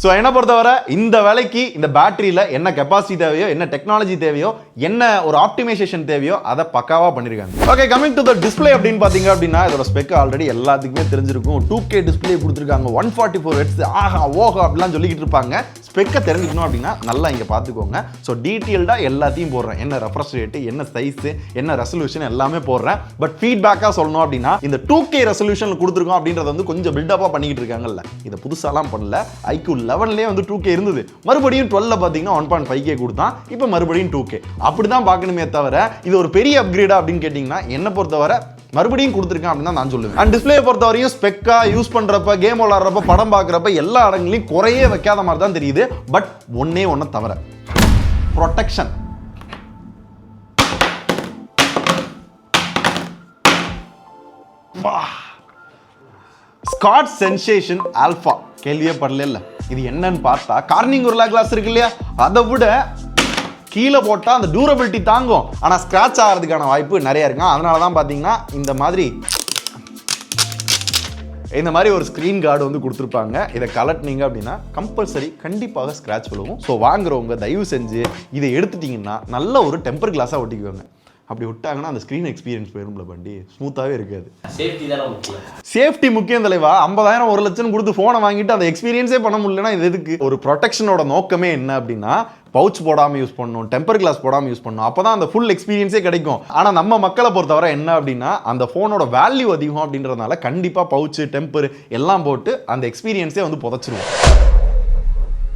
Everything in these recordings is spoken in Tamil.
ஸோ என்ன பொறுத்தவரை இந்த வேலைக்கு இந்த பேட்டரியில் என்ன கெப்பாசிட்டி தேவையோ, என்ன டெக்னாலஜி தேவையோ, என்ன ஒரு ஆப்டிமைசேஷன் தேவையோ அதை பக்காவாக பண்ணியிருக்காங்க. Okay, coming to the display அப்படின்னு பார்த்தீங்க அப்படின்னா இதோட ஸ்பெக் ஆல்ரெடி எல்லாத்துக்குமே தெரிஞ்சிருக்கும். 2K டிஸ்பிளே கொடுத்துருக்காங்க, 144 Hz, ஆஹா ஓஹா அப்படிலாம் சொல்லிக்கிட்டு இருப்பாங்க. ஸ்பெக்கை தெரிஞ்சுக்கணும் அப்படின்னா நல்லா இங்கே பார்த்துக்கோங்க. ஸோ டீட்டெயில்டாக எல்லாத்தையும் போடுறேன், என்ன ரெஃப்ரெஷ் ரேட்டு, என்ன சைஸு, என்ன ரெசல்யூஷன் எல்லாமே போடுறேன். பட் ஃபீட்பேக்காக சொல்லணும் அப்படின்னா இந்த 2K ரெசல்யூஷன் கொடுத்துருக்கோம் அப்படின்றத வந்து கொஞ்சம் பில்டப்பாக பண்ணிக்கிட்டு இருக்காங்கல்ல, இதை புதுசாலாம் பண்ணல. iQOO 11லேயே வந்து 2K இருந்தது, மறுபடியும் 12ல பார்த்தீங்கன்னா 1.5K கொடுத்தான், இப்போ மறுபடியும் 2K. அப்படி தான் பார்க்கணுமே தவிர இது ஒரு பெரிய அப்கிரேடா அப்படின்னு கேட்டிங்கன்னா என்ன பொறுத்தவரை மறுபடியும் கொடுத்துருக்கேன் அப்படின்னு நான் சொல்லுவேன். அண்ட் டிஸ்பிளே பொறுத்தவரையும் ஸ்பெக்கா யூஸ் பண்றப்ப, கேம் விளாடுறப்ப, படம் பார்க்குறப்ப எல்லா இடங்களையும் குறையே வைக்காத மாதிரி தான் தெரியுது. பட் ஒன்னே தவிர ப்ரொடெக்ஷன். ஸ்காட் சென்சேஷன் ஆல்பா கேள்வியே படல. இது என்னன்னு பார்த்தா கார்னிங் ஒரு கிளாஸ் இருக்கு இல்லையா, அதை விட கீழே போட்டால் அந்த டியூரபிலிட்டி தாங்கும், ஆனால் ஸ்க்ராட்ச் ஆகிறதுக்கான வாய்ப்பு நிறைய இருக்கு. அதனால தான் பார்த்தீங்கன்னா இந்த மாதிரி ஒரு ஸ்க்ரீன் கார்டு வந்து கொடுத்துருப்பாங்க. இதை கலட்டினீங்க அப்படின்னா கம்பல்சரி கண்டிப்பாக ஸ்க்ராட்ச் விழுவும். ஸோ வாங்குறவங்க தயவு செஞ்சு இதை எடுத்துட்டிங்கன்னா நல்ல ஒரு டெம்பர் கிளாஸாக ஒட்டிக்குவாங்க. அப்படி விட்டாங்கன்னா அந்த ஸ்க்ரீன் எக்ஸ்பீரியன்ஸ் போயிரும்ல, வண்டி ஸ்மூத்தாகவே இருக்காது. சேஃப்டி முக்கியம் தலைவா. 50,000 1 லட்சம் கொடுத்து ஃபோனை வாங்கிட்டு அந்த எக்ஸ்பீரியன்ஸே பண்ண முடியலன்னா இது எதுக்கு? ஒரு ப்ரொடெக்ஷனோட நோக்கமே என்ன அப்படின்னா பவுச் போடாமல் யூஸ் பண்ணணும், டெம்பர் கிளாஸ் போடாமல் யூஸ் பண்ணணும், அப்போ தான் அந்த ஃபுல் எக்ஸ்பீரியன்ஸே கிடைக்கும். ஆனால் நம்ம மக்களை பொறுத்தவரை என்ன அப்படின்னா அந்த ஃபோனோட வேல்யூ அதிகம் அப்படின்றதுனால கண்டிப்பாக பவுச்சு, டெம்பர் எல்லாம் போட்டு அந்த எக்ஸ்பீரியன்ஸே வந்து புதைச்சிருவோம்.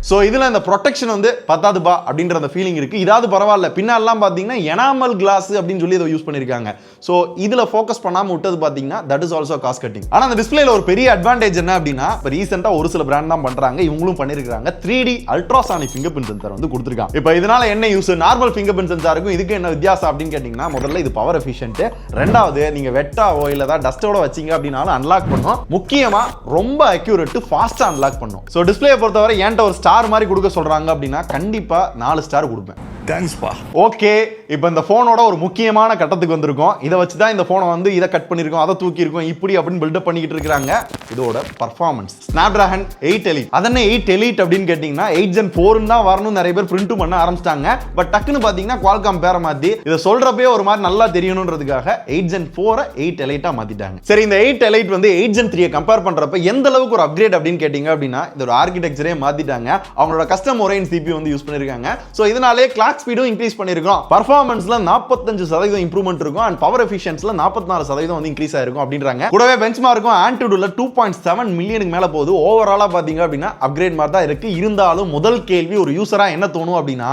ஸோ இதில் இந்த ப்ரொடெக்ஷன் வந்து பத்தாதுபா அப்படின்ற அந்த ஃபீலிங் இருக்குது. இதாவது பரவாயில்ல, பின்னாலாம் பார்த்தீங்கன்னா எனாமல் கிளாஸ் அப்படின்னு சொல்லி இதை யூஸ் பண்ணியிருக்காங்க. ஸோ இதில் ஃபோக்கஸ் பண்ணாமல் விட்டது பார்த்தீங்கன்னா that is also cost cutting. ஆனால் அந்த டிஸ்பிளேல ஒரு பெரிய அட்வான்டேஜ் என்ன அப்படின்னா இப்போ ரீசெண்டாக ஒரு சில பிராண்ட் தான் பண்ணுறாங்க, இவங்களும் பண்ணியிருக்காங்க. 3D ultrasonic finger print sensor வந்து கொடுத்துருக்காங்க. இப்போ இதனால என்ன யூஸ்? நார்மல் ஃபிங்கர் பிரிண்ட் சென்சாருக்கும் இதுக்கு என்ன வித்தியாசம் அப்படின்னு கேட்டிங்கன்னா முதல்ல இது பவர் எஃபிஷியன்ட், ரெண்டாவது நீங்கள் வெட்டாவோ இல்லை தான் டஸ்ட்டோட வச்சிங்க அப்படின்னாலும் அன்லாக் பண்ணும், முக்கியமாக ரொம்ப அக்யூரேட் ஃபாஸ்ட்டாக அன்லாக் பண்ணும். ஸோ டிஸ்பிளே பொறுத்தவரை என்கிட்ட ஒரு ஸ்டார் மாதிரி கொடுக்க சொல்றாங்க அப்படின்னா கண்டிப்பா 4 ஸ்டார் கொடுப்பேன். தேங்க்ஸ்பா. ஓகே, இப்போ இந்த போனோட ஒரு முக்கியமான கட்டத்துக்கு வந்திருக்கோம். இதை வச்சு தான் இந்த போனை வந்து இதை கட் பண்ணிருக்கோம், அதை தூக்கி இருக்கோம், இப்படி அப்படின்னு பில்டப் பண்ணிக்கிட்டு இருக்காங்க. இதோட பர்ஃபார்மன்ஸ் Snapdragon 8 Elite. அதனே 8 Elite அப்படின்னு கேட்டிங்கன்னா 8 Gen 4 தான் வரணும் நிறைய பேர் பிரிண்ட் பண்ண ஆரம்பிச்சிட்டாங்க. பட் டக்குன்னு பார்த்தீங்கன்னா Qualcomm பேரை மாற்றி இதை சொல்றப்பே ஒரு மாதிரி நல்லா தெரியணுன்றதுக்காக 8 Gen 4 8 Elite மாத்திட்டாங்க. சரி, இந்த 8 Elite வந்து 8 Gen 3 கம்பேர் பண்றப்ப எந்த அளவுக்கு ஒரு அப்கிரேட் அப்படின்னு கேட்டிங்க அப்படின்னா இதோட ஆர்கிடெக்சரே மாத்திட்டாங்க. அவங்களோட கஸ்டம் ஒரேன் CPU வந்து யூஸ் பண்ணிருக்காங்க. ஸோ இதனாலே கிளாக் ஸ்பீடும் இன்க்ரீஸ் பண்ணிருக்கோம். பர்ஃபார்மன்ஸ்ல 45% இம்ப்ரூவ்மெண்ட் இருக்கும் அண்ட் பவர் எஃபிஷியன்சில 44% வந்து இன்க்ரீஸ் ஆயிருக்கும் அப்படின்றாங்க. கூடவே பெஞ்ச்மார்க்கும் ஆன்டிடியூட்ல 2.7 மில்லியனுக்கு மேல போகுது. ஓவராலா பாத்தீங்க அப்படின்னா அப்கிரேட் மாதிரி தான் இருக்கு. இருந்தாலும் முதல் கேள்வி ஒரு யூசரா என்ன தோணும் அப்படின்னா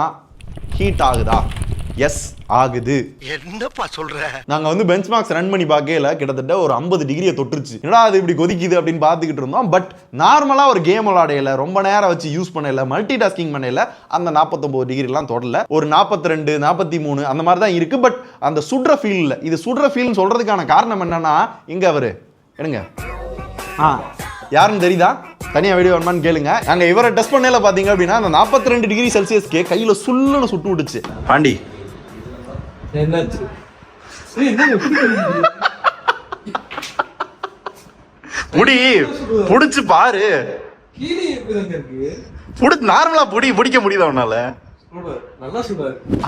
ஹீட் ஆகுதா? எஸ் ஆகுது. என்னப்பா சொல்ற? நாங்க வந்து பெஞ்ச்மார்க்ஸ் ரன் பண்ணி பார்க்கல, கிட்டத்தட்ட ஒரு 50 டிகிரியை தொட்டுருச்சு. என்னடா அது இப்படி கொதிக்குது அப்படின்னு பார்த்துக்கிட்டு இருந்தோம். பட் நார்மலா ஒரு கேம் விளையாடையில, ரொம்ப நேரம் வச்சு யூஸ் பண்ணல, மல்டி டாஸ்கிங் பண்ணல, அந்த 49 டிகிரிலாம் தொடல. ஒரு 42 43 அந்த மாதிரி தான் இருக்கு. பட் அந்த சுடுற ஃபீல் இல்லை. இது சுடுற ஃபீல்னு சொல்றதுக்கான காரணம் என்னன்னா இங்க அவரு எடுங்க யாருன்னு தெரியுதா? தனியா வீடியோ வேணுமான்னு கேளுங்க. நாங்க இவரை டெஸ்ட் பண்ணல பாத்தீங்க அப்படின்னா அந்த 42 டிகிரி செல்சியஸ்க்கு கையில சுல்லுன்னு சுட்டு விட்டுச்சு. பாண்டி என்னாச்சு? புடி புடிச்சு பாரு, நார்மலா பிடிக்க முடியுதா உன்னால?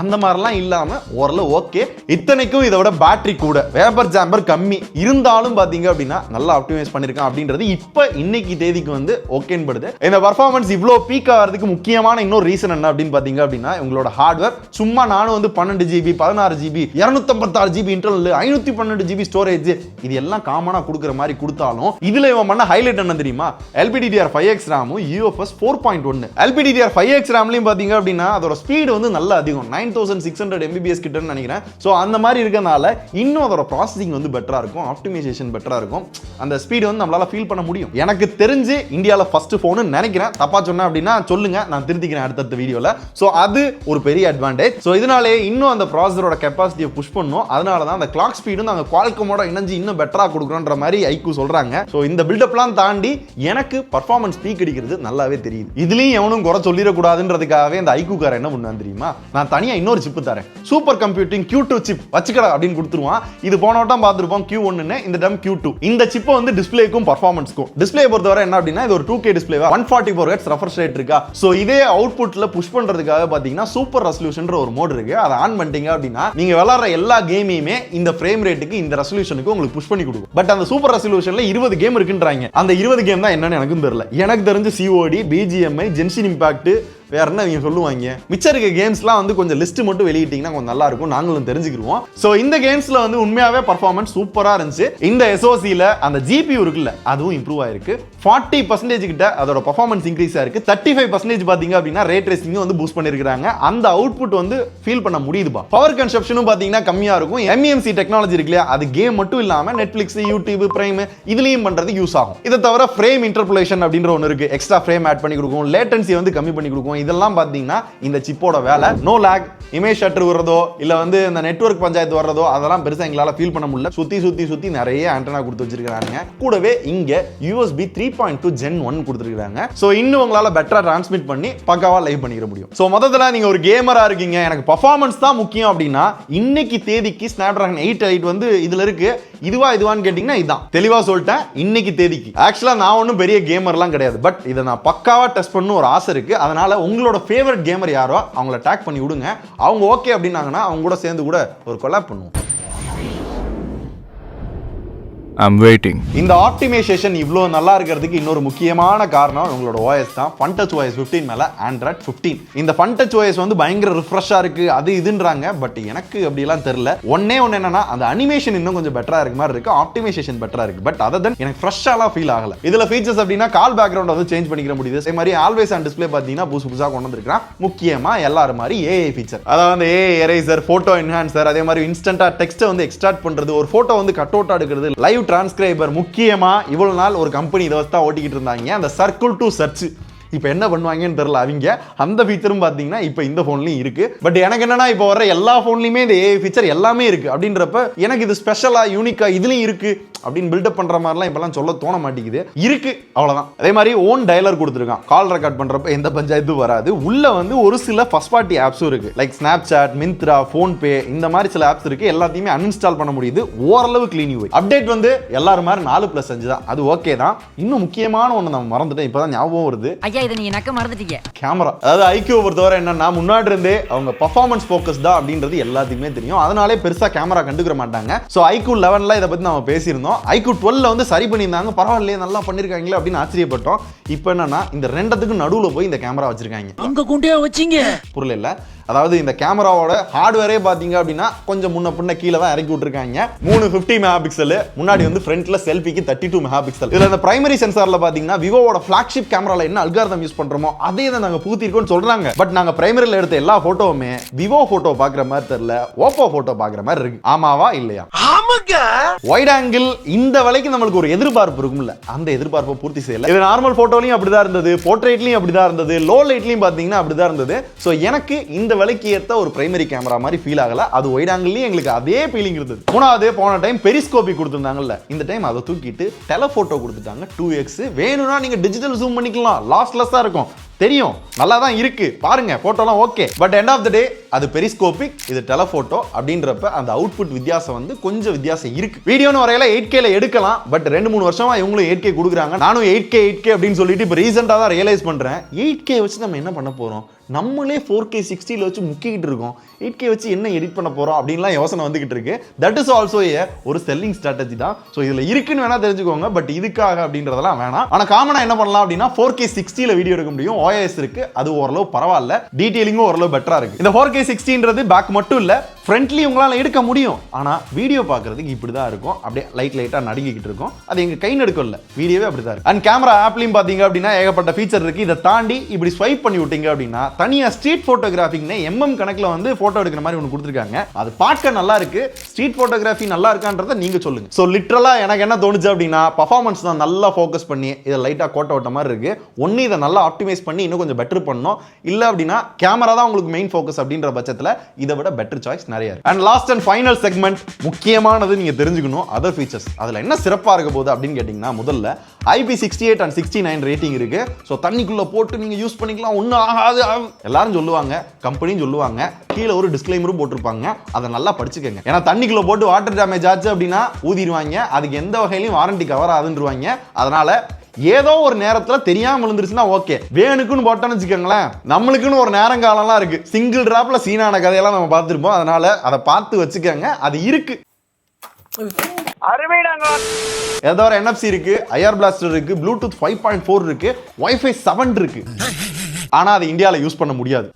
அந்த மாதிரிலாம் இல்லாம ஓரளவு ஓகே. இத்தனைக்கும் இதோட பேட்டரி கூட வேப்பர் ஜாம்பர் கம்மி இருந்தாலும் பாத்தீங்க அப்படின்னா நல்லா ஆப்டிமைஸ் பண்ணிருக்கான் அப்படின்றது இப்ப இன்னைக்கு தேதிக்கு வந்து ஓகேன்னு படுது. இந்த பர்ஃபார்மன்ஸ் இவ்வளோ பீக் ஆகிறதுக்கு முக்கியமான இன்னொரு ரீசன் என்ன அப்படின்னு பாத்தீங்க அப்படின்னா உங்களோட ஹார்ட்வேர். சும்மா நானும் வந்து 12 GB 16 GB 256 GB internal 512 GB storage இது எல்லாம் காமனா கொடுக்குற மாதிரி கொடுத்தாலும் இதுல இவன் பண்ண ஹைலைட் என்ன தெரியுமா? LPDDR5X RAM UFS 4.1. LPDDR5X RAMலயும் பாத்தீங்க அப்படின்னா அதோட ஸ்பீடு வந்து நல்ல அதிகம், 9600 MBPS கிட்டன்னு நினைக்கிறேன். ஸோ அந்த மாதிரி இருக்கனால இன்னும் அதோட ப்ராசஸிங் வந்து பெட்டரா இருக்கும், ஆப்டிமைசேஷன் பெட்டரா இருக்கும். அந்த ஸ்பீடு வந்து நம்மளால ஃபீல் பண்ண முடியும். எனக்கு தெரிஞ்சு இந்தியாவில் ஃபர்ஸ்ட் ஃபோனு நினைக்கிறேன். தப்பா சொன்னேன் அப்படின்னா சொல்லுங்க, நான் திருத்திக்கிறேன் அடுத்த வீடியோல. ஸோ அது ஒரு பெரிய அட்வான்டேஜ். ஸோ இதனாலே இன்னும் அந்த ப்ராசஸரோட கெப்பாசிட்டியை புஷ் பண்ணும். அதனால தான் அந்த கிளாக் ஸ்பீடும் நாங்கள் குவால்கமோட இணைஞ்சு இன்னும் பெட்டரா கொடுக்குறோன்ற மாதிரி iQOO சொல்றாங்க. ஸோ இந்த பில்டப்லாம் தாண்டி எனக்கு பர்ஃபார்மன்ஸ் பீக் அடிக்கிறது நல்லாவே தெரியுது. இதுலயும் எவனும் குறை சொல்லிடக்கூடாதுன்றதுக்காகவே இந்த iQOO கார என்ன பண்ணான் தெரியுமா? தெரியுமா? நான் தனியா இன்னொரு சிப் தரேன், சூப்பர் கம்ப்யூட்டிங் Q2 சிப் வச்சுக்கடா அப்படின்னு கொடுத்துருவான். இது போன வட்டம் பார்த்துருப்போம் Q1 இந்த டைம் Q2. இந்த சிப்பை வந்து டிஸ்பிளேக்கும் பர்ஃபார்மன்ஸ்க்கும், டிஸ்பிளே பொறுத்தவரை என்ன அப்படின்னா இது ஒரு 2K டிஸ்பிளேவா 144 Hz ரெஃப்ரெஷ் ரேட் இருக்கா. சோ இதே அவுட்புட்ல புஷ் பண்றதுக்காக பாத்தீங்கன்னா சூப்பர் ரெசல்யூஷன்ற ஒரு மோட் இருக்கு. அதை ஆன் பண்ணிட்டீங்க அப்படின்னா நீங்க விளையாடுற எல்லா கேமையுமே இந்த ஃப்ரேம் ரேட்டுக்கு இந்த ரெசல்யூஷனுக்கு உங்களுக்கு புஷ் பண்ணி கொடுக்கும். பட் அந்த சூப்பர் ரெசல்யூஷன்ல 20 கேம் இருக்குன்றாங்க. அந்த 20 கேம் தான் என்னன்னு எனக்கும் தெரியல. எனக்கு தெரிஞ்சு COD, BGMI, ஜென்ஷன் இம்பாக்ட், வேற என்ன நீங்க சொல்லுவாங்க. மிச்சம் இருக்க கேம்ஸ்லாம் வந்து கொஞ்சம் லிஸ்ட் மட்டும் வெளியிட்டீங்கன்னா கொஞ்சம் நல்லா இருக்கும், நாங்களும் தெரிஞ்சுக்கிடுவோம். சோ இந்த கேம்ஸ்ல வந்து உண்மையாவே பர்ஃபார்மன்ஸ் சூப்பரா இருந்துச்சு. இந்த SoCல அந்த GPU இருக்குல்ல அதுவும் இம்ப்ரூவ் ஆயிருக்கு. 40% கிட்ட அதோட பர்ஃபார்மன்ஸ் இன்க்ரீஸ் ஆயிருக்கு. 35% பாத்தீங்க அப்படின்னா ரே ட்ரேசிங் வந்து பூஸ்ட் பண்ணிருக்காங்க. அந்த அவுட்புட் வந்து ஃபீல் பண்ண முடியுதுப்பா. பவர் கன்சப்ஷனும் பாத்தீங்கன்னா கம்மியா இருக்கும். MEMC டெக்னாலஜி இருக்குல்ல, அது கேம் மட்டும் இல்லாம நெட்ஃபிளிக்ஸ், யூடியூப், பிரைம் இதுலயும் பண்றதுக்கு யூஸ் ஆகும். இதை தவிர ஃப்ரேம் இன்டர்போலேஷன் அப்படின்ற ஒன்னு இருக்கு. எக்ஸ்ட்ரா ஃப்ரேம் ஆட் பண்ணி கொடுக்கும், லேட்டன்சி வந்து கம்மி பண்ணி கொடுக்கும். இதெல்லாம் பாத்தீங்கன்னா இந்த சிப்போட வேலை. நோ லாக், இமேஜ் ஷட்டர் வரதோ இல்ல வந்து இந்த நெட்வொர்க் பஞ்சாயத்து வரதோ அதெல்லாம் பெருசா எங்களால ஃபீல் பண்ண முடியல. சுத்தி நிறைய ஆண்டனா கொடுத்து வச்சிருக்காங்க. கூடவே இங்க USB 3.2 Gen 1 கொடுத்திருக்காங்க. சோ இன்னும் உங்களால பெட்டரா டிரான்ஸ்மிட் பண்ணி பக்காவா லைவ் பண்ணிக்க முடியும். சோ மொத்தத்துல நீங்க ஒரு கேமரா இருக்கீங்க, எனக்கு பர்ஃபார்மன்ஸ் தான் முக்கியம் அப்படின்னா இன்னைக்கு தேதிக்கு Snapdragon 8 வந்து இதுல இருக்கு. இதுவான்னு கேட்டீங்கன்னா இதான் தெளிவா சொல்லிட்டேன். இன்னைக்கு தேதிக்கு ஆக்சுவலா நான் ஒன்னும் பெரிய கேமர்லாம் கிடையாது, பட் இதை நான் பக்காவா டெஸ்ட் பண்ணணும் ஒரு ஆசை இருக்கு. அதனால உங்களோட ஃபேவரட் கேமர் யாரோ அவங்கள டேக் பண்ணி விடுங்க. அவங்க ஓகே அப்படின்னாங்கன்னா அவங்க கூட சேர்ந்து கூட ஒரு கொலாப் பண்ணுவோம். I'm waiting. இந்த ஆப்டிமைசேஷன் இவ்ளோ நல்லா இருக்கிறதுக்கு இன்னொரு முக்கியமான காரணம் உங்களோட OS தான். FunTouch OS 15 மேல Android 15. இந்த FunTouch OS வந்து பயங்கர ரிஃப்ரெஷ்ஷா இருக்கு அது இதுன்றாங்க. பட் எனக்கு அப்படிலாம் தெரியல. ஒண்ணே என்னன்னா அந்த அனிமேஷன் இன்னும் கொஞ்சம் பெட்டரா இருக்கு மாதிரி இருக்கு, ஆப்டிமைசேஷன் பெட்டரா இருக்கு. பட் அதர் தென் எனக்கு ஃப்ரெஷ்ஷாலாம் ஃபீல் ஆகல. இதுல ஃபீச்சர்ஸ் அப்படின்னா கால் பேக்ரவுண்ட் வந்து சேஞ்ச் பண்ணிக்கிற முடியுது. அதே மாதிரி ஆல்வேஸ் ஆன் டிஸ்ப்ளே பாத்தீங்கன்னா புதுசா கொண்டு வந்திருக்கான். முக்கியமா எல்லாரும் மாதிரி AI ஃபீச்சர், அதாவது AI எரேசர், போட்டோ என்ஹான்சர், அதே மாதிரி இன்ஸ்டன்டா டெக்ஸ்ட்டை வந்து எக்ஸ்ட்ராக்ட் பண்றது, ஒரு போட்டோ வந்து கட் அவுட் எடுக்கிறது, லைவ் டிரான்ஸ்கிரைபர். முக்கியமா இவ்வளவு நாள் ஒரு கம்பெனி இதை வச்சு தான் ஓட்டிக்கிட்டு இருந்தாங்க, அந்த சர்க்கிள் டு சர்ச். இப்போ என்ன பண்ணுவாங்கன்னு தெரியல அவங்க. அந்த ஃபீச்சரும் பார்த்தீங்கன்னா இப்போ இந்த ஃபோன்லையும் இருக்கு. பட் எனக்கு என்னன்னா இப்போ வர எல்லா ஃபோன்லையுமே இந்த AI ஃபீச்சர் எல்லாமே இருக்கு அப்படின்றப்ப எனக்கு இது ஸ்பெஷலா யூனிக்கா இதுலயும் இருக்கு அப்படின்னு பில்டப் பண்ற மாதிரிலாம் இப்பெல்லாம் சொல்ல தோண மாட்டேங்குது. இருக்கு அவ்வளவுதான். அதே மாதிரி ஓன் டயலர் கொடுத்துருக்கான். கால் ரெக்கார்ட் பண்றப்ப எந்த பஞ்சாயத்தும் வராது. உள்ள வந்து ஒரு சில ஃபர்ஸ்ட் பார்ட்டி ஆப்ஸும் இருக்கு. லைக் ஸ்னாப்சாட், மிந்த்ரா, ஃபோன்பே, இந்த மாதிரி சில ஆப்ஸ் இருக்கு. எல்லாத்தையுமே அன்இன்ஸ்டால் பண்ண முடியுது. ஓரளவு கிளீன் யூஐ. அப்டேட் வந்து எல்லாரும் மாதிரி 4+5 தான். அது ஓகே தான். இன்னும் முக்கியமான ஒன்று நம்ம மறந்துட்டேன், இப்பதான் ஞாபகம் வருது. இதை நீங்க நக்க மறந்துட்டீங்க. கேமரா. அதாவது iQOO பொறுத்தவரை என்னன்னா முன்னாடி இருந்தே அவங்க பர்ஃபார்மன்ஸ் ஃபோக்கஸ் தான் அப்படின்றது எல்லாத்துக்குமே தெரியும். அதனாலே பெருசா கேமரா கண்டுக்கிற மாட்டாங்க. சோ iQOO 11ல இதை பத்தி நம்ம பேசியிருந்தோம். iQOO 12ல வந்து சரி பண்ணியிருந்தாங்க, பரவாயில்லையே நல்லா பண்ணிருக்காங்களே அப்படின்னு ஆச்சரியப்பட்டோம். இப்போ என்னன்னா இந்த ரெண்டத்துக்கு நடுவுல போய் இந்த கேமரா வச்சிருக்காங்க. உங்க குண்டியா வச்சீங்க புரியல. அதாவது இந்த கேமராவோட ஹார்ட்வேரே பாத்தீங்க அப்படின்னா கொஞ்சம் முன்ன பின்ன கீழே தான் இறக்கி விட்டுருக்காங்க. 350 மெகா பிக்சல், முன்னாடி வந்து ஃப்ரண்ட்ல செல்ஃபிக்கு 32 மெகா பிக்சல். இதுல இந்த பிரைமரி சென்சார்ல பாத்தீங்கன்னா விவோவோட ஃபிளாக்ஷிப் கேமரால என்ன அல்காரிதம் யூஸ் பண்றோமோ அதே தான் நாங்க பூத்திருக்கோம்னு சொல்றாங்க. பட் நாங்க பிரைமரியில எடுத்த எல்லா போட்டோவுமே விவோ போட்டோ பாக்குற மாதிரி தெரியல, ஓப்போ போட்டோ பாக்குற மாதிரி இருக்கு. ஆமாவா இல்லையா? வைட் ஆங்கிள் இந்த வலைக்கு நம்மளுக்கு ஒரு எதிர்பார்ப்பு இருக்கும்ல, அந்த எதிர்பார்ப்பை பூர்த்தி செய்யல. இது நார்மல் போட்டோலயும் அப்படிதான் இருந்தது, போர்ட்ரேட்லயும் அப்படிதான் இருந்தது, லோ லைட்லயும் பாத்தீங்கன்னா அப்படிதான் இருந்தது. சோ எனக்கு இந்த வலைக்கு ஏத்த ஒரு பிரைமரி கேமரா மாதிரி ஃபீல் ஆகல. அது வைட் ஆங்கிள்லயும் எங்களுக்கு அதே ஃபீலிங் இருந்தது. மூணாவது போன டைம் பெரிஸ்கோபிக் கொடுத்திருந்தாங்கல்ல, இந்த டைம் அதை தூக்கிட்டு டெலஃபோட்டோ கொடுத்துட்டாங்க 2x. வேணும்னா நீங்க டிஜிட்டல் ஜூம் பண்ணிக்கலாம், லாஸ்லெஸ்ஸா இருக்கும். தெரியும், நல்லா தான் இருக்கு, பாருங்க போட்டோலாம் okay. But end of the day அது பெரிஸ்கோபிக், இது டெலஃபோட்டோ அப்படின்றப்ப அந்த அவுட்புட் வித்தியாசம் வந்து கொஞ்சம் வித்தியாசம் இருக்கு. வீடியோன்னு வரையில 8Kல எடுக்கலாம். பட் 2-3 வருஷமா இவங்களும் 8K கொடுக்குறாங்க. நானும் 8K அப்படின்னு சொல்லிட்டு இப்போ ரீசெண்டா தான் ரியலைஸ் பண்றேன், 8K வச்சு நம்ம என்ன பண்ண போறோம்? நம்மளே 4K 60ல வச்சு முக்கிக்கிட்டு இருக்கோம், 8K வச்சு என்ன எடிட் பண்ண போறோம் அப்படின்லாம் யோசனை வந்துகிட்டு இருக்கு. தட் இஸ் ஆல்சோ ஒரு செல்லிங் ஸ்ட்ராட்டஜி தான். ஸோ இதுல இருக்குன்னு வேணா தெரிஞ்சுக்கோங்க, பட் இதுக்காக அப்படின்றதெல்லாம் வேணாம். ஆனா காமனா என்ன பண்ணலாம் அப்படின்னா 4K 60ல வீடியோ எடுக்க முடியும். OIS இருக்கு, அது ஓரளவு பரவாயில்ல, டீடைலிங்கும் ஓரளவு பெட்டரா இருக்கு. இந்த 4K 60ன்றது பேக் மட்டும் இல்ல, ஃப்ரண்ட்லி உங்களால எடுக்க முடியும். ஆனா வீடியோ பார்க்கிறதுக்கு இப்படிதான் இருக்கும், அப்படியே லைட்டா நடுங்கிக்கிட்டு இருக்கும். அது எங்க கை நடுக்கல, வீடியோவே அப்படிதான் இருக்கு. அண்ட் கேமரா ஆப்லயும் பாத்தீங்க அப்படின்னா ஏகப்பட்ட ஃபீச்சர் இருக்கு. இதை தாண்டி இப்படி ஸ்வைப் பண்ணி விட்டீங்க அப்படின்னா தனியா ஸ்ட்ரீட் போட்டோகிராஃபிக்னு கணக்குல வந்து போட்டோ எடுக்கிற மாதிரி ஒன்று கொடுத்துருக்காங்க. அது பார்க்க நல்லா இருக்கு. ஸ்ட்ரீட் போட்டோகிராஃபி நல்லா இருக்கான்றத நீங்க சொல்லுங்க. ஸோ லிட்டரலா எனக்கு என்ன தோணுச்சு அப்படின்னா பர்ஃபார்மன்ஸ் தான் நல்லா ஃபோக்கஸ் பண்ணி இதை லைட்டா கோட்ட ஓட்ட மாதிரி இருக்கு. ஒன்னு இதை நல்லா ஆப்டிமைஸ் பண்ணி இன்னும் கொஞ்சம் பெட்டர் பண்ணணும். இல்ல அப்படின்னா கேமரா தான் உங்களுக்கு மெயின் ஃபோக்கஸ் அப்படின்ற அப்படின்ற பட்சத்துல இதை விட பெட்டர் சாய்ஸ் நிறைய இருக்கு. And last and final segment, முக்கியமானது நீங்க தெரிஞ்சுக்கணும் அதர் ஃபீச்சர்ஸ். அதுல என்ன சிறப்பா இருக்க போகுது அப்படின்னு கேட்டீங்கன்னா, முதல்ல IP68 and 69 ரேட்டிங் இருக்கு. ஸோ தண்ணிக்குள்ள போட்டு நீங்க யூஸ் பண்ணிக்கலாம், ஒன்றும் ஆகாது எல்லாரும் சொல்லுவாங்க, கம்பெனியும் சொல்லுவாங்க. கீழே ஒரு டிஸ்க்ளைமரும் போட்டிருப்பாங்க, அதை நல்லா படிச்சுக்கங்க. ஏன்னா தண்ணிக்குள்ள போட்டு வாட்டர் டேமேஜ் ஆச்சு அப்படின்னா ஊதிடுவாங்க, அதுக்கு எந்த வகையிலையும் வாரண்டி கவர் ஆகுதுன்றுவாங்க. அதனால ஏதோ ஒரு நேரத்தில் தெரியாம விழுந்துருச்சுன்னா ஓகே, வேணுக்குன்னு போட்டோன்னு வச்சுக்கோங்களேன், நம்மளுக்குன்னு ஒரு நேரங்காலம்லாம் இருக்கு. சிங்கிள் டிராப்ல சீனான கதையெல்லாம் நம்ம பார்த்துருப்போம். அதனால அதை பார்த்து வச்சுக்கோங்க, அது இருக்கு. ஏதோ ஒரு NFC இருக்கு, ஐஆர் பிளாஸ்டர் இருக்கு, ப்ளூடூத் 5.4 இருக்கு, வைஃபை 7 இருக்கு. ஆனா அதை இந்தியாவில் யூஸ் பண்ண முடியாது.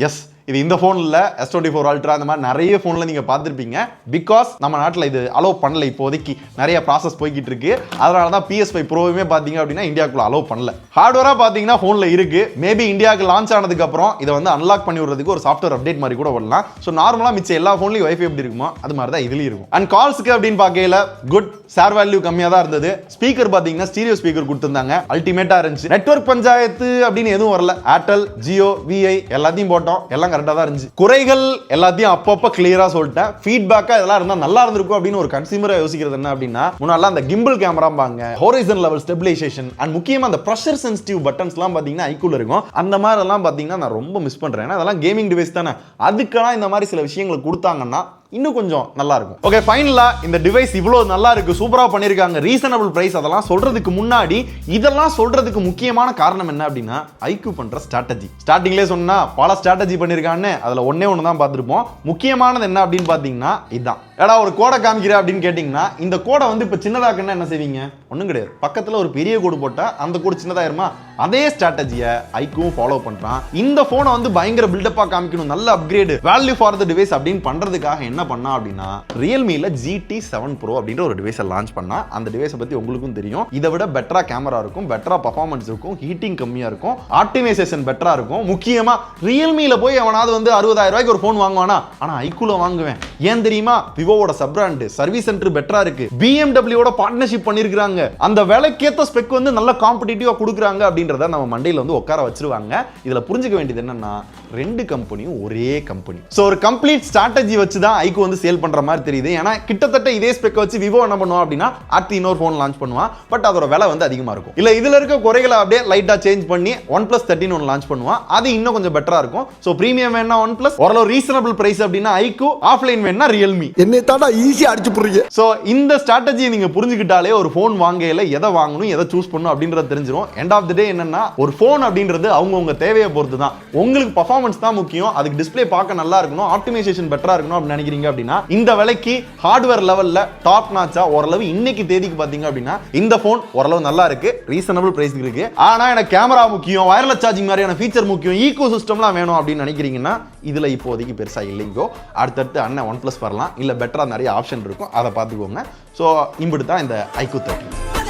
எஸ், இது இந்த போன்ல S24 Ultra அந்த மாதிரி நிறைய போன்ல நீங்க பார்த்திருப்பீங்க. பிகாஸ் நம்ம நாட்டில் இது அலோவ் பண்ணல, இப்போதைக்கு நிறைய ப்ராசஸ் போய்கிட்டு இருக்கு. அதனால தான் PS5 ப்ரோவுமே பார்த்தீங்க அப்படின்னா இந்தியாவுக்குள்ள அலோவ் பண்ணல. ஹார்ட்வேரா பார்த்தீங்கன்னா போன்ல இருக்கு. மேபி இந்தியாவுக்கு லான்ச் ஆனதுக்கு அப்புறம் இதை வந்து அன்லாக் பண்ணி விடுறதுக்கு ஒரு சாஃப்ட்வேர் அப்டேட் மாதிரி கூட வரலாம். ஸோ நார்மலா மிச்ச எல்லா போன்லையும் வைஃபை எப்படி இருக்குமோ அது மாதிரி தான் இதுலயும் இருக்கும். அண்ட் கால்ஸ்க்கு அப்படின்னு பார்க்கையில குட் ஷேர் வேல்யூ கம்மியாக தான் இருந்தது. ஸ்பீக்கர் பார்த்தீங்கன்னா ஸ்டீரியோ ஸ்பீக்கர் கொடுத்துருந்தாங்க, அல்டிமேட்டா இருந்துச்சு. நெட்வொர்க் பஞ்சாயத்து அப்படின்னு எதுவும் வரல. ஏர்டெல், ஜியோ, VI எல்லாத்தையும் போட்டோம், எல்லாம் கரெக்டாக தான் இருந்துச்சு. குறைகள் எல்லாத்தையும் அப்பப்போ கிளியரா சொல்லிட்டேன். ஃபீட்பேக்கா இதெல்லாம் இருந்தா நல்லா இருந்திருக்கும் அப்படின்னு ஒரு கன்சியூமரா யோசிக்கிறது என்ன அப்படின்னா, முன்னால அந்த கிம்பிள் கேமரா பாங்க, ஹோரைசன் லெவல் ஸ்டெபிலைசேஷன் அண்ட் முக்கியமா அந்த பிரஷர் சென்சிட்டிவ் பட்டன்ஸ்லாம் பாத்தீங்கன்னா iQOO இருக்கும். அந்த மாதிரி எல்லாம் பாத்தீங்கன்னா நான் ரொம்ப மிஸ் பண்றேன். அதெல்லாம் கேமிங் டிவைஸ் தானே, அதுக்கெல்லாம் இந்த மாதிரி சில விஷயங்களை கொடுத்தாங்கன்னா இன்னும் கொஞ்சம் நல்லா இருக்கும். ஓகே, ஃபைனலா இந்த டிவைஸ் இவ்வளவு நல்லா இருக்கு, சூப்பரா பண்ணிருக்காங்க, ரீசனபிள் பிரைஸ், அதெல்லாம் சொல்றதுக்கு முன்னாடி இதெல்லாம் சொல்றதுக்கு முக்கியமான காரணம் என்ன அப்படின்னா iQOO பண்ற ஸ்ட்ராட்டஜி. ஸ்டார்டிங்லேயே சொன்னா பல ஸ்ட்ராட்டஜி பண்ணிருக்கான்னு, அதுல ஒன்னே ஒன்று தான் பார்த்துருப்போம். முக்கியமானது என்ன அப்படின்னு பார்த்தீங்கன்னா இதுதான். ஏடா ஒரு கோடை காமிக்கிற அப்படின்னு கேட்டிங்கன்னா, இந்த கோடை வந்து இப்போ சின்னதாக்குன்னா என்ன செய்வீங்க? ஒன்றும் கிடையாது, பக்கத்தில் ஒரு பெரிய கோடு போட்டால் அந்த கோடு சின்னதாயிருமா? அதே ஸ்ட்ராட்டஜியை iQOO ஃபாலோ பண்ணுறான். இந்த ஃபோனை வந்து பயங்கர பில்டப்பாக காமிக்கணும், நல்ல upgrade, value for the device அப்படின்னு பண்ணுறதுக்காக என்ன பண்ணா அப்படின்னா, ரியல்மியில் GT7 Pro அப்படின்ற ஒரு டிவைஸை லான்ச் பண்ணா. அந்த டிவைஸை பற்றி உங்களுக்கும் தெரியும், இதை விட பெட்டரா கேமரா இருக்கும், பெட்டரா பர்ஃபார்மன்ஸ் இருக்கும், ஹீட்டிங் கம்மியாக இருக்கும், ஆப்டிமைசேஷன் பெட்டரா இருக்கும். முக்கியமாக ரியல்மியில் போய் அவனாவது வந்து 60,000 ரூபாய்க்கு ஒரு ஃபோன் வாங்குவானா? ஆனால் iQOO வாங்குவேன். ஏன் தெரியுமா? விவோவோட சப் பிராண்ட், சர்வீஸ் சென்டர் பெட்டரா இருக்கு, BMW ஓட பார்ட்னர்ஷிப் பண்ணிருக்காங்க, அந்த விலைக்கேத்த ஸ்பெக் வந்து நல்ல காம்படிட்டிவா கொடுக்குறாங்க அப்படின்றத நம்ம மண்டையில வந்து உட்கார வச்சிருவாங்க. இதுல புரிஞ்சுக்க வேண்டியது என்னன்னா, ரெண்டு கம்பெனியும் ஒரே கம்பெனி. சோ ஒரு கம்ப்ளீட் ஸ்ட்ராட்டஜி வச்சு தான் iQOO வந்து சேல் பண்ற மாதிரி தெரியுது. ஏன்னா கிட்டத்தட்ட இதே ஸ்பெக் வச்சு விவோ என்ன பண்ணுவான் அப்படின்னா அடுத்து இன்னொரு ஃபோன் லான்ச் பண்ணுவான். பட் அதோட விலை வந்து அதிகமா இருக்கும். இல்ல இதுல இருக்க குறைகளை அப்படியே லைட்டா சேஞ்ச் பண்ணி OnePlus 13 ஒன்று லான்ச் பண்ணுவான். அது இன்னும் கொஞ்சம் பெட்டரா இருக்கும். சோ பிரீமியம் வேணா OnePlus, ஓரளவு ரீசனபிள் பிரைஸ் அப்படின்னா iQOO, ஆஃப்லைன் வேணா ரியல்மி. என்னை தாண்டா ஈஸியா அடிச்சு புடுறீங்க. சோ இந்த ஸ்ட்ராட்டஜியை நீங்க புரிஞ்சுக்கிட்டாலே ஒரு ஃபோன் வாங்கையில எதை வாங்கணும், எதை சூஸ் பண்ணணும் அப்படின்றது தெரிஞ்சிரும். எண்ட் ஆஃப் தி டே என்னன்னா, ஒரு ஃபோன் அப்படின்றது அவங்கவுங்க தேவையை பொறுத்து தான். உங்களுக்கு பர்ஃபார்மன்ஸ் தான் முக்கியம், அதுக்கு டிஸ்ப்ளே பார்க்க நல்லா இருக்கணும், ஆப்டிமைசேஷன் பெட்டரா இருக்கணும் அப்படின்னு நினைக்கிறீங்க அப்படின்னா, இந்த விலைக்கு ஹார்ட்வேர் லெவல்ல டாப் நாச்சா ஓரளவு இன்னைக்கு தேதிக்கு பாத்தீங்க அப்படின்னா இந்த ஃபோன் ஓரளவு நல்லா இருக்கு, ரீசனபிள் பிரைஸ் இருக்கு. ஆனா எனக்கு கேமரா முக்கியம், வயர்லெஸ் சார்ஜிங் மாதிரியான ஃபீச்சர் முக்கியம், ஈகோ சிஸ்டம்லாம் வேணும் அப்படின்னு நினைக்கிறீங்கன்னா இதுல இப்போதைக்கு பெருசா இல்லைங்கோ. அடுத்தடுத்து அண்ணன் OnePlus வரலாம், இல்ல பெட்டரா நிறைய ஆப்ஷன் இருக்கும், அதை பார்த்துக்கோங்க. ஸோ இப்படி தான் இந்த iQOO 13.